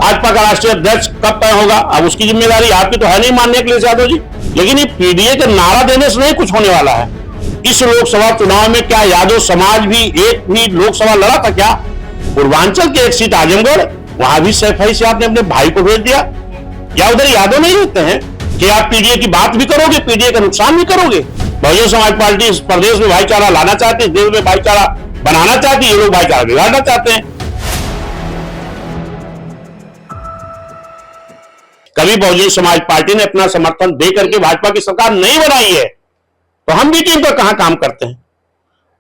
भाजपा का राष्ट्रीय अध्यक्ष कब तय होगा, अब उसकी जिम्मेदारी आपकी तो है नहीं माननीय अखिलेश यादव जी। लेकिन ये पीडीए के नारा देने से नहीं कुछ होने वाला है। इस लोकसभा चुनाव में क्या यादव समाज भी एक भी लोकसभा लड़ा था क्या? पूर्वांचल की एक सीट आजमगढ़, वहां भी सैफई से आपने अपने भाई को भेज दिया। क्या उधर यादव नहीं रहते हैं कि आप पीडीए की बात भी करोगे, पीडीए का नुकसान भी करोगे? बहुजन समाज पार्टी इस प्रदेश में भाईचारा लाना चाहती है, देश में भाईचारा बनाना चाहती है, ये लोग भाईचारा बिगाड़ना चाहते हैं। कभी बहुजन समाज पार्टी ने अपना समर्थन दे करके भाजपा की सरकार नहीं बनाई है, तो हम बी टीम का कहां काम करते हैं?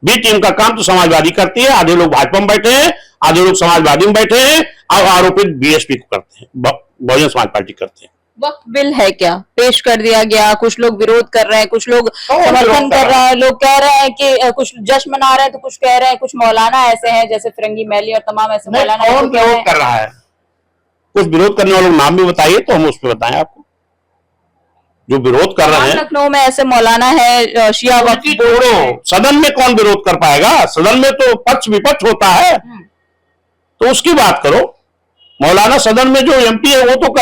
बी टीम का काम तो समाजवादी करती है, आधे लोग भाजपा में बैठे हैं, आधे लोग समाजवादी में बैठे हैं, और आरोपित बीएसपी को करते हैं, बहुजन समाज पार्टी करते हैं। वक्फ बिल है क्या पेश कर दिया गया, कुछ लोग विरोध कर रहे हैं, कुछ लोग समर्थन कर रहे हैं, लोग कह रहे हैं कि कुछ जश्न मना रहे हैं, तो कुछ कह रहे हैं, कुछ मौलाना ऐसे हैं जैसे फिरंगी मैली और तमाम ऐसे मौलाना कौन विरोध कर रहा है? कुछ विरोध करने वालों नाम भी बताइए तो हम उस पर बताएं आपको जो विरोध कर रहे हैं। लखनऊ में ऐसे मौलाना है शिया वक्फ बोर्ड। सदन में कौन विरोध कर पाएगा? सदन में तो पक्ष विपक्ष होता है, तो उसकी बात करो। मौलाना सदन में जो एमपी है वो तो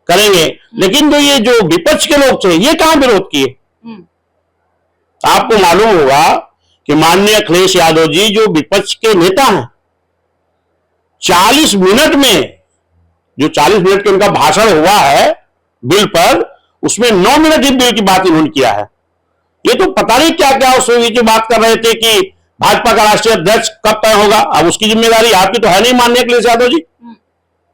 करेंगे, लेकिन जो विपक्ष के लोग थे ये कहां विरोध किए? आपको मालूम होगा कि माननीय अखिलेश यादव जी जो विपक्ष के नेता हैं, 40 मिनट में जो 40 मिनट के उनका भाषण हुआ है बिल पर, उसमें 9 मिनट ही बिल की बात इन्होंने किया है। ये तो पता नहीं क्या क्या उस जो बात कर रहे थे कि भाजपा का राष्ट्रीय अध्यक्ष कब तय होगा, अब उसकी जिम्मेदारी आपकी तो है नहीं माननीय अखिलेश यादव जी।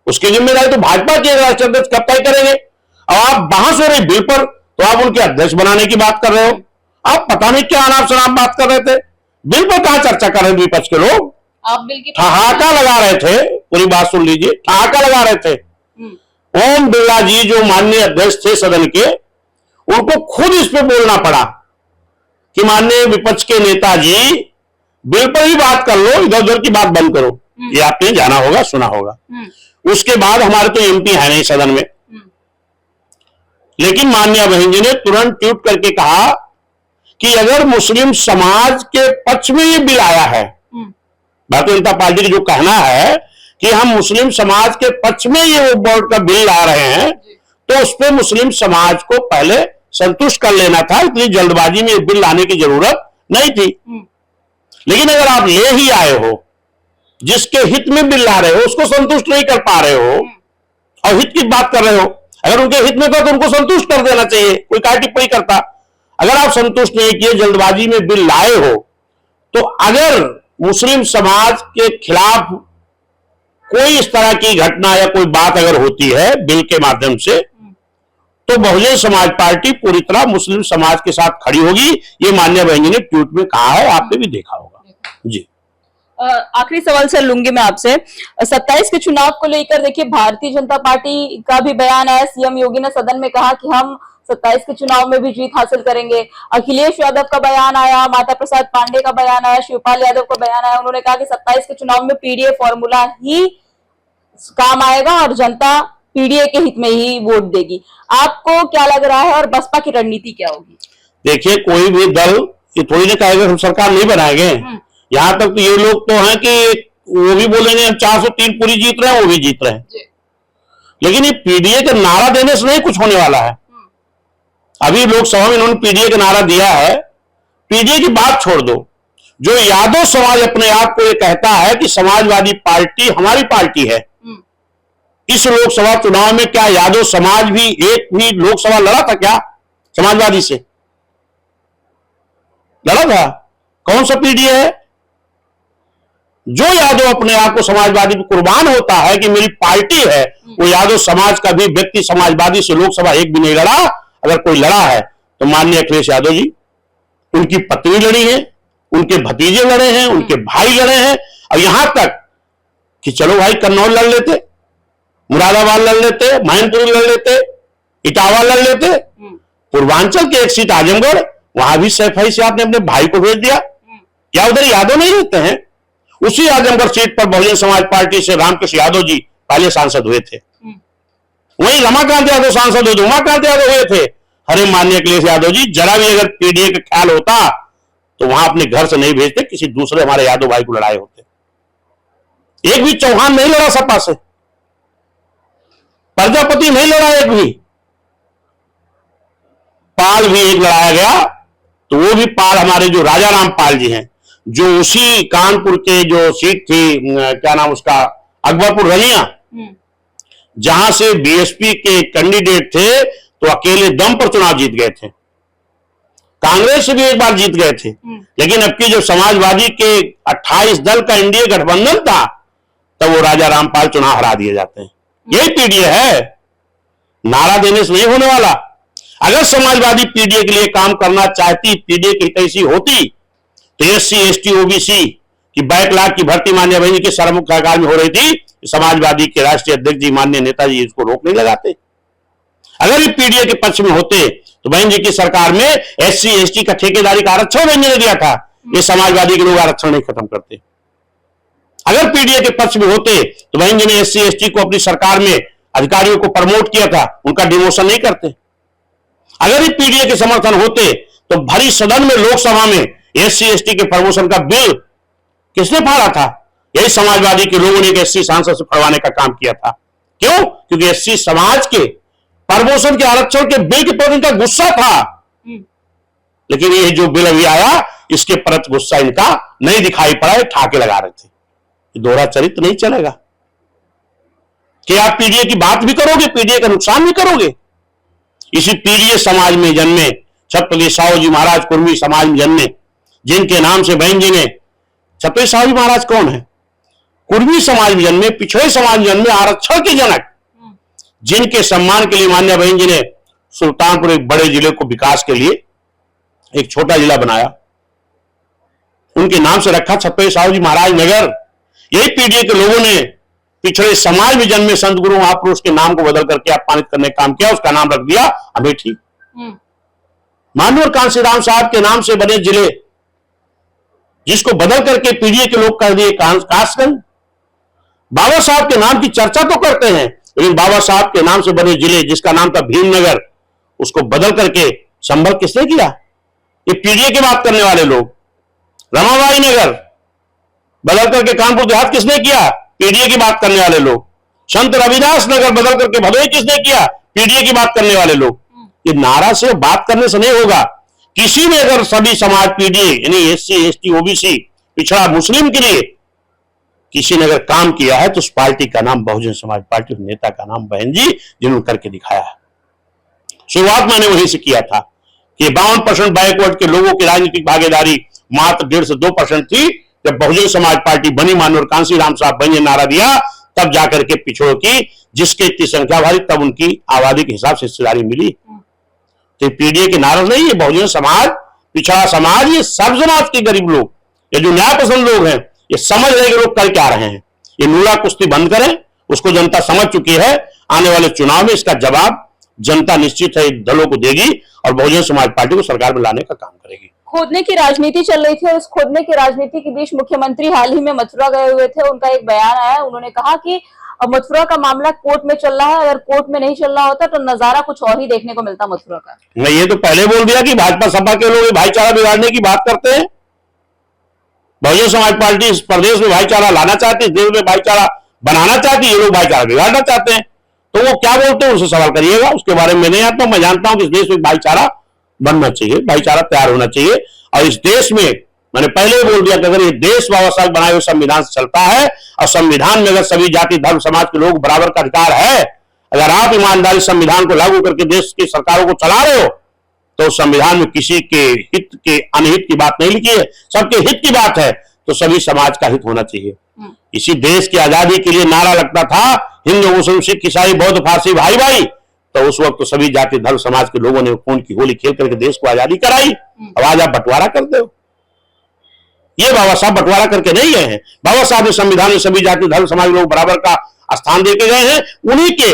उसकी जिम्मेदारी तो भाजपा के राष्ट्रीय अध्यक्ष कब तय करेंगे। अब आप बहस हो रही बिल पर, तो आप उनके अध्यक्ष बनाने की बात कर रहे हो। आप पता नहीं क्या अनाप शनाप बात कर रहे थे। बिल पर कहां चर्चा कर रहे थे विपक्ष के लोग? आप बिल की ठहाका लगा रहे थे, पूरी बात सुन लीजिए, ठहाका लगा रहे थे। ओम बिरला जी जो माननीय अध्यक्ष थे सदन के, उनको खुद इस पे बोलना पड़ा कि माननीय विपक्ष के नेताजी बिल पर ही बात कर लो, इधर उधर की बात बंद करो। ये आपने जाना होगा, सुना होगा। उसके बाद हमारे तो एमपी है नहीं सदन में, लेकिन माननीय बहन जी ने तुरंत ट्वीट करके कहा कि अगर मुस्लिम समाज के पक्ष में ये बिल आया है, भारतीय जनता पार्टी का जो कहना है कि हम मुस्लिम समाज के पक्ष में ये बोर्ड का बिल ला रहे हैं, तो उस पर मुस्लिम समाज को पहले संतुष्ट कर लेना था। इतनी जल्दबाजी में ये बिल लाने की जरूरत नहीं थी। लेकिन अगर आप ले ही आए हो, जिसके हित में बिल ला रहे हो उसको संतुष्ट नहीं कर पा रहे हो और हित की बात कर रहे हो, अगर उनके हित में तो उनको संतुष्ट कर देना चाहिए, कोई क्या टिप्पणी करता। अगर आप संतुष्ट नहीं किए, जल्दबाजी में बिल लाए हो, तो अगर मुस्लिम समाज के खिलाफ कोई इस तरह की घटना या कोई बात अगर होती है बिल के माध्यम से, तो बहुजन समाज पार्टी पूरी तरह मुस्लिम समाज के साथ खड़ी होगी। ये माननीय बहन जी ने ट्वीट में कहा है, आपने भी देखा होगा जी। आखिरी सवाल सर लूंगी मैं आपसे, 27 के चुनाव को लेकर देखिए भारतीय जनता पार्टी का भी बयान है। सीएम योगी ने सदन में कहा कि हम 27 के चुनाव में भी जीत हासिल करेंगे। अखिलेश यादव का बयान आया, माता प्रसाद पांडे का बयान आया, शिवपाल यादव का बयान आया। उन्होंने कहा कि 27 के चुनाव में पीडीए फॉर्मूला ही काम आएगा और जनता पीडीए के हित में ही वोट देगी। आपको क्या लग रहा है और बसपा की रणनीति क्या होगी? देखिए, कोई भी दल ये थोड़ी ना कहेगा हम सरकार नहीं बनाएंगे। यहां तक तो ये लोग तो हैं कि वो भी बोलेंगे हम 403 पूरी जीत रहे हैं, वो भी जीत रहे हैं। लेकिन ये पीडीए का नारा देने से नहीं कुछ होने वाला है। अभी लोकसभा में इन्होंने पीडीए का नारा दिया है। पीडीए की बात छोड़ दो, जो यादव समाज अपने आप को ये कहता है कि समाजवादी पार्टी हमारी पार्टी है, इस लोकसभा चुनाव में क्या यादव समाज भी एक भी लोकसभा लड़ा था क्या समाजवादी से? लड़ा था? कौन सा पीडीए है? जो यादव अपने आप को समाजवादी पर कुर्बान होता है कि मेरी पार्टी है, वो यादव समाज का भी व्यक्ति समाजवादी से लोकसभा एक भी नहीं लड़ा। अगर कोई लड़ा है तो माननीय अखिलेश यादव जी, उनकी पत्नी लड़ी है, उनके भतीजे लड़े हैं, उनके भाई लड़े हैं, और यहां तक कि चलो भाई कन्नौज लड़ लेते, मुरादाबाद लड़ लेते, मैनपुरी लड़ लेते, इटावा लड़ लेते। पूर्वांचल की एक सीट आजमगढ़, वहां भी सैफई से आपने अपने भाई को भेज दिया। क्या उधर यादव नहीं रहते हैं? उसी आजमगढ़ सीट पर बहुजन समाज पार्टी से रामकृष्ण यादव जी पहले सांसद हुए थे, वहीं रमाकांत यादव सांसद हुए थे, उमाकांत यादव हुए थे। अरे माननीय अखिलेश यादव जी, जरा भी अगर पीडीए का ख्याल होता तो वहां अपने घर से नहीं भेजते, किसी दूसरे हमारे यादव भाई को लड़ाए होते। एक भी चौहान नहीं लड़ा सपा से, प्रजापति नहीं लड़ा एक भी, पाल भी एक लड़ाया गया, तो वो भी पाल हमारे जो राजा राम पाल जी हैं, जो उसी कानपुर के जो सीट थी, क्या नाम उसका, अकबरपुर रनिया, जहां से बीएसपी के कैंडिडेट थे, तो अकेले दम पर चुनाव जीत गए थे। कांग्रेस से भी एक बार जीत गए थे, लेकिन अब की जो समाजवादी के 28 दल का एनडीए गठबंधन था, तब वो राजा रामपाल चुनाव हरा दिए जाते हैं। यही पीडीए है, नारा देने से नहीं होने वाला। अगर समाजवादी पीडीए के लिए काम करना चाहती, पीडीए की हितैषी होती, तो एससी एसटी ओबीसी की बैकलॉग की भर्ती मान्य बहन जी के सरमुख सरकार में हो रही थी, समाजवादी के राष्ट्रीय अध्यक्ष जी माननीय नेताजी इसको रोक नहीं लगाते। अगर ये पीडीए के पक्ष में होते, तो बहन जी की सरकार में एससी एसटी का ठेकेदारी का आरक्षण बहन जी ने दिया था, ये समाजवादी के लोग आरक्षण नहीं खत्म करते। अगर पीडीए के पक्ष में होते, तो बहन जी ने एससी एसटी को अपनी सरकार में अधिकारियों को प्रमोट किया था, उनका डिमोशन नहीं करते। अगर ये पीडीए के समर्थन होते, तो भरी सदन में लोकसभा में एससी एसटी के प्रमोशन का बिल किसने फाड़ा था? यही समाजवादी के लोगों ने एक एससी सांसद से फड़वाने का काम किया था। क्यों? क्योंकि एससी समाज के प्रमोशन के आरक्षण के बिल के प्रति इनका गुस्सा था। लेकिन ये जो बिल अभी आया, इसके प्रति गुस्सा इनका नहीं दिखाई पड़ा, ठाके लगा रहे थे। ये दोहरा चरित्र नहीं चलेगा कि आप पीडीए की बात भी करोगे, पीडीए का नुकसान भी करोगे। इसी पीडीए समाज में जन्मे छत्रपति साहू जी महाराज कुर्मी समाज में जन्मे, जिनके नाम से बहन जी ने, छत्रपति साहू जी महाराज कौन है? कुर्मी समाज में जन्मे, पिछड़े समाज में जन्मे, आरक्षण के जनक, जिनके सम्मान के लिए मान्य बहन जी ने सुल्तानपुर एक बड़े जिले को विकास के लिए एक छोटा जिला बनाया, उनके नाम से रखा छत्रपति साहू जी महाराज नगर। यही पीडीए के लोगों ने पिछड़े समाज में जन्मे संत गुरु महापुरुष के नाम को बदल करके अपमानित करने का काम किया, उसका नाम रख दिया अमेठी। मानवर कांसीराम साहब के नाम से बने जिले, जिसको बदल करके पीडीए के लोग कर दिए कासगंज। बाबा साहब के नाम की चर्चा तो करते हैं, लेकिन बाबा साहब के नाम से बने जिले, जिसका नाम था भीमनगर, उसको बदल करके संभल किसने किया? ये पीडीए की बात करने वाले लोग। रमाबाई नगर बदल करके कानपुर देहात किसने किया? पीडीए की बात करने वाले लोग। संत रविदास नगर बदल करके भदोही किसने किया? पीडीए की बात करने वाले लोग। ये नारा से, बात करने से नहीं होगा। किसी ने अगर सभी समाज पीडीए यानी एससी एसटी ओबीसी पिछड़ा मुस्लिम के लिए किसी ने अगर काम किया है, तो उस पार्टी का नाम बहुजन समाज पार्टी, नेता का नाम बहन जी जिन्होंने करके दिखाया है। शुरुआत मैंने वहीं से किया था कि 52% बैकवर्ड के लोगों की राजनीतिक भागीदारी मात्र 1.5 से 2% थी। जब बहुजन समाज पार्टी बनी, मानवर कांसीराम साहब बहन जी नारा दिया, तब जाकर के पिछड़ों की जिसकी इतनी संख्या भारी, तब उनकी आबादी के हिसाब से हिस्सेदारी मिली। तो पीडीए के नारा नहीं, ये बहुजन समाज, पिछड़ा समाज, ये सब समाज के गरीब लोग, ये जो न्याय पसंद लोग हैं, ये समझ रहे कि लोग कर क्या रहे हैं। ये नूला कुश्ती बंद करें, उसको जनता समझ चुकी है। आने वाले चुनाव में इसका जवाब जनता निश्चित है दलों को देगी और बहुजन समाज पार्टी को सरकार में लाने का काम करेगी। खोदने की राजनीति चल रही थी और इस खोदने की राजनीति के बीच मुख्यमंत्री हाल ही में मथुरा गए हुए थे। उनका एक बयान आया, उन्होंने कहा कि मथुरा का मामला कोर्ट में चल रहा है, अगर कोर्ट में नहीं चल रहा होता तो नजारा कुछ और ही देखने को मिलता मथुरा का। मैं ये तो पहले बोल दिया कि भाजपा सपा के लोग भाईचारा बिगाड़ने की बात करते हैं। बहुजन समाज पार्टी इस प्रदेश में भाईचारा लाना चाहती है, देश में भाईचारा बनाना चाहती है, ये लोग भाईचारा बिगाड़ना चाहते हैं। तो वो क्या बोलते हैं, उनसे सवाल करिएगा, उसके बारे में नहीं आता। मैं जानता हूं कि इस देश में भाईचारा बनना चाहिए, भाईचारा तैयार होना चाहिए। और इस देश में मैंने पहले ही बोल दिया कि अगर ये देश बाबा साहब बनाए हुए संविधान से चलता है और संविधान में अगर सभी जाति धर्म समाज के लोग बराबर का अधिकार है, अगर आप ईमानदारी संविधान को लागू करके देश की सरकारों को चला रहे हो, तो संविधान में किसी के हित के अनहित की बात नहीं लिखी है, सबके हित की बात है। तो सभी समाज का हित होना चाहिए। इसी देश की आजादी के लिए नारा लगता था हिंदू मुस्लिम सिख ईसाई बौद्ध फारसी भाई भाई, तो उस वक्त तो सभी जाति धर्म समाज के लोगों ने खून की होली खेल करके देश को आजादी कराई। अब आज आप बंटवारा करते हो। ये बाबा साहब बंटवारा करके नहीं गए हैं। बाबा साहब ने संविधान में सभी जाति धर्म समाज लोग बराबर का स्थान देके गए हैं। उन्हीं के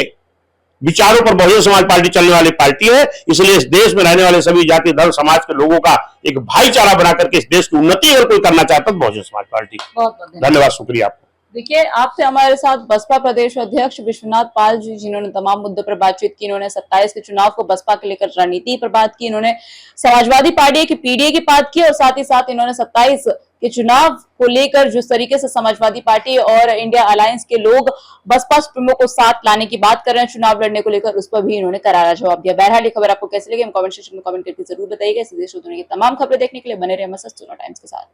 विचारों पर बहुजन समाज पार्टी चलने वाली पार्टी है। इसलिए इस देश में रहने वाले सभी जाति धर्म समाज के लोगों का एक भाईचारा बना करके इस देश की उन्नति अगर कोई करना चाहता है तो बहुजन समाज पार्टी। बहुत धन्यवाद, शुक्रिया आपको। देखिए, आप थे हमारे साथ बसपा प्रदेश अध्यक्ष विश्वनाथ पाल जी, जिन्होंने तमाम मुद्दों पर बातचीत की। इन्होंने 27 के चुनाव को बसपा के लेकर रणनीति पर बात की, इन्होंने समाजवादी पार्टी की पीडीए की बात की और साथ ही साथ इन्होंने 27 के चुनाव को लेकर जिस तरीके से समाजवादी पार्टी और इंडिया अलायंस के लोग बसपा सुप्रीमो को साथ लाने की बात कर रहे हैं चुनाव लड़ने को लेकर, उस पर भी इन्होंने करारा जवाब दिया। बहरहाल ये खबर आपको कैसी लगी, हम कमेंट सेक्शन में कमेंट करके जरूर बताइएगा। इस देश और दुनिया की तमाम खबरें देखने के लिए बने रहे मस्त टाइम्स के साथ।